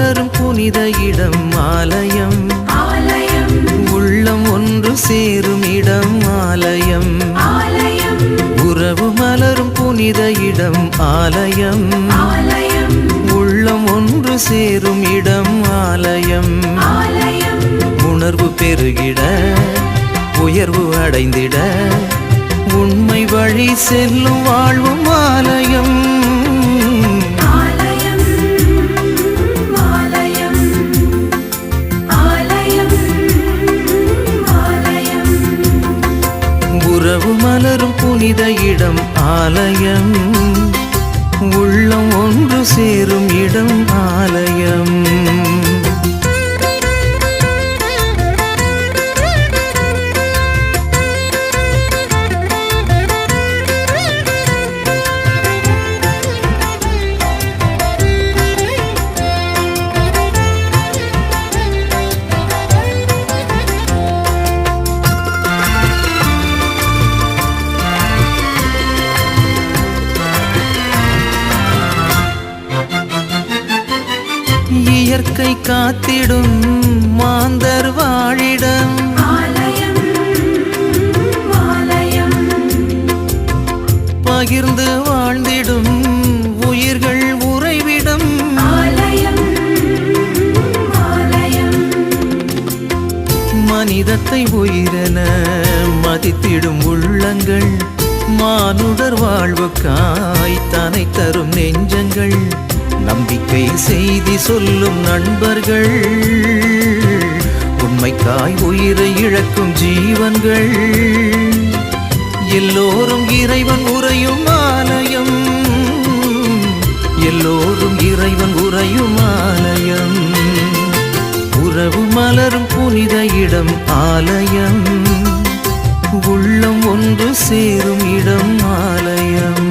மலரும் புனித இடம் ஆலயம், உள்ளம் ஒன்று சேரும் இடம் ஆலயம். உறவு மலரும் புனித இடம் ஆலயம், உள்ளம் ஒன்று சேரும் இடம் ஆலயம். உணர்வு பெருகிட உயர்வு அடைந்திட உண்மை வழி செல்லும் வாழ்வும் ஆலயம். உறவு மலரும் புனித இடம் ஆலயம், உள்ளம் ஒன்று சேரும் இடம் ஆலயம். இயற்கை காத்திடும் மாந்தர் வாழிடம், பகிர்ந்து வாழ்ந்திடும் உயிர்கள் உறைவிடம். மனிதத்தை உயிரென மதித்திடும் உள்ளங்கள், மானுடர் வாழ்வுக்காய் தனை தரும் நெஞ்சங்கள், நம்பிக்கை செய்தி சொல்லும் நண்பர்கள், உண்மைக்காய் உயிரை இழக்கும் ஜீவன்கள். எல்லோரும் இறைவன் உறையும் ஆலயம், எல்லோரும் இறைவன் உறையும் ஆலயம். உறவு மலரும் புனித இடம் ஆலயம், உள்ளம் ஒன்று சேரும் இடம் ஆலயம்.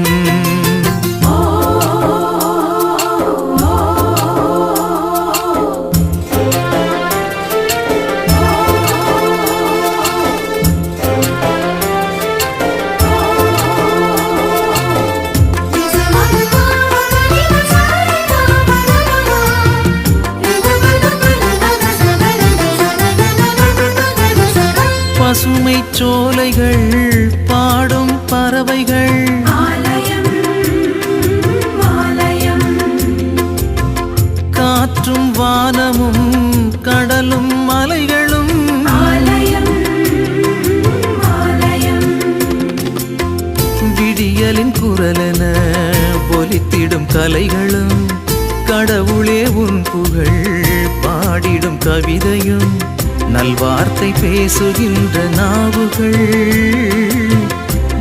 பசுமை சோலைகள் பாடும் பறவைகள், காற்றும் வானமும் கடலும் மலைகளும், விடியலின் குரலென ஒலித்திடும் கலைகளும், கடவுளே உன் புகழ் பாடிடும் கவிதையும், நல்வார்த்தை பேசுகின்ற நாவுகள்,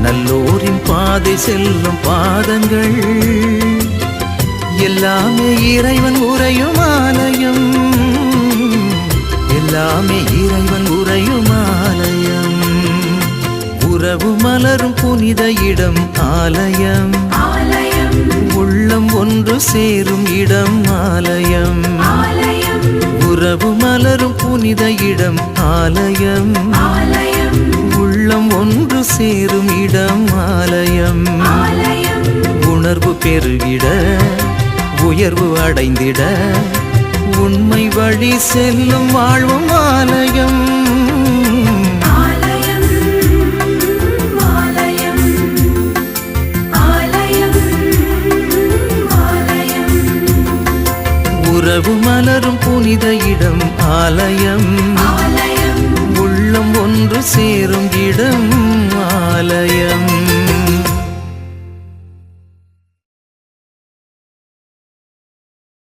நல்லோரின் பாதை செல்லும் பாதங்கள், எல்லாமே இறைவன் உறையும் ஆலயம், எல்லாமே இறைவன் உறையும் ஆலயம். உறவு மலரும் புனித இடம் ஆலயம், உள்ளம் ஒன்று சேரும் இடம் ஆலயம். உறவு மலரும் புனித இடம் ஆலயம், உள்ளம் ஒன்று சேரும் இடம் ஆலயம். உணர்வு பெருகிட உயர்வு அடைந்திட உண்மை வழி செல்லும் வாழ்வும் ஆலயம். உறவு மலரும் புனித இடம் ஆலயம், உள்ளம் ஒன்று சேரும் இடம்